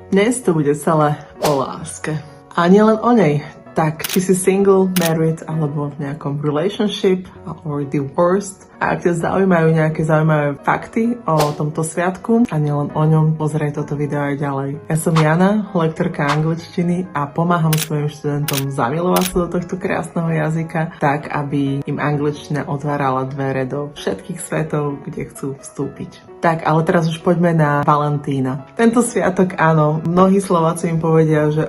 Dnes to bude celé o láske. A nielen o nej. Tak, či si single, married, alebo v nejakom relationship, or divorced. A ak ťa zaujímajú nejaké zaujímavé fakty o tomto sviatku a nielen o ňom, pozrieť toto video aj ďalej. Ja som Jana, lektorka angličtiny a pomáham svojim študentom zamilovať sa do tohto krásneho jazyka, tak aby im angličtina otvárala dvere do všetkých svetov, kde chcú vstúpiť. Tak, ale teraz už poďme na Valentína. Tento sviatok, áno, mnohí Slováci im povedia, že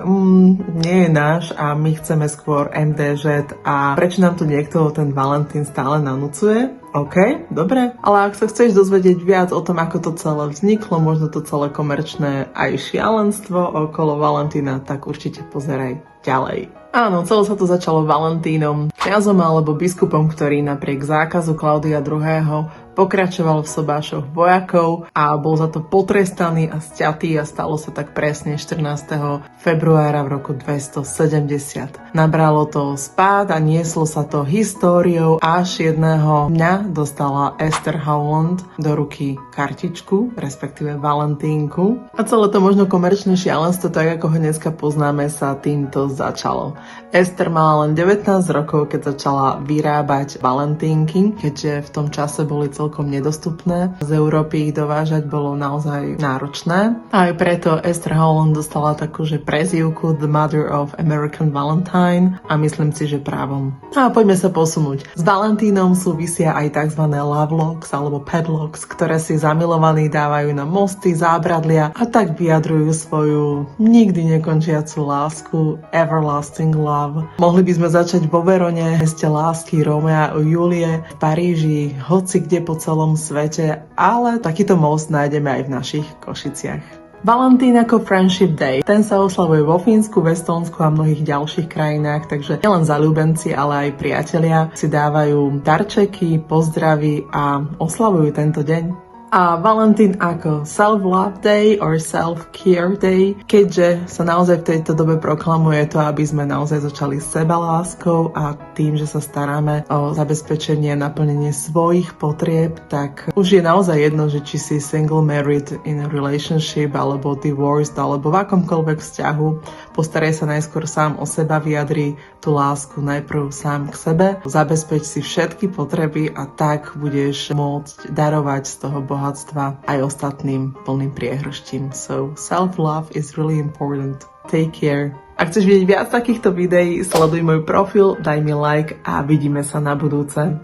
nie je náš a my chceme skôr MDŽ a prečo nám tu niekto ten Valentín stále nanúcuje? OK, dobre, ale ak sa chceš dozvedieť viac o tom, ako to celé vzniklo, možno to celé komerčné aj šialenstvo okolo Valentína, tak určite pozeraj ďalej. Áno, celé sa to začalo Valentínom, kňazom alebo biskupom, ktorý napriek zákazu Klaudia II. Pokračoval v sobášoch vojakov a bol za to potrestaný a sťatý a stalo sa tak presne 14. februára v roku 270. Nabralo to spád a nieslo sa to históriou, až jedného dňa dostala Esther Howland do ruky kartičku, respektíve Valentínku. A celé to možno komerčné šialenstvo, tak ako ho dneska poznáme, sa týmto začalo. Esther mala len 19 rokov, keď začala vyrábať Valentínky, keďže v tom čase boli celkom nedostupné. Z Európy ich dovážať bolo naozaj náročné. A aj preto Esther Howland dostala takú, že prezývku The Mother of American Valentine a myslím si, že právom. A poďme sa posunúť. S Valentínom súvisia aj tzv. Love locks alebo padlocks, ktoré si zamilovaní dávajú na mosty, zábradlia a tak vyjadrujú svoju nikdy nekončiacu lásku, everlasting love. Mohli by sme začať vo Verone, meste lásky Rómea a Julie, v Paríži, hoci kde po celom svete, ale takýto most nájdeme aj v našich Košiciach. Valentín ako Friendship Day. Ten sa oslavuje vo Fínsku, v Estónsku a mnohých ďalších krajinách, takže nielen zaľúbenci, ale aj priatelia si dávajú darčeky, pozdravy a oslavujú tento deň. A Valentín ako Self-Love Day or Self-Care Day, keďže sa naozaj v tejto dobe proklamuje to, aby sme naozaj začali sebaláskou a tým, že sa staráme o zabezpečenie a naplnenie svojich potrieb, tak už je naozaj jedno, že či si single, married, in a relationship, alebo divorced, alebo v akomkoľvek vzťahu, postaraj sa najskôr sám o seba, vyjadri tú lásku najprv sám k sebe, zabezpeč si všetky potreby a tak budeš môcť darovať z toho bohatstva aj ostatným plným priehrštím. So self-love is really important. Take care. Ak chceš vidieť viac takýchto videí, sleduj môj profil, daj mi like a vidíme sa na budúce.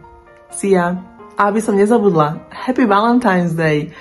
See ya. A aby som nezabudla, Happy Valentine's Day!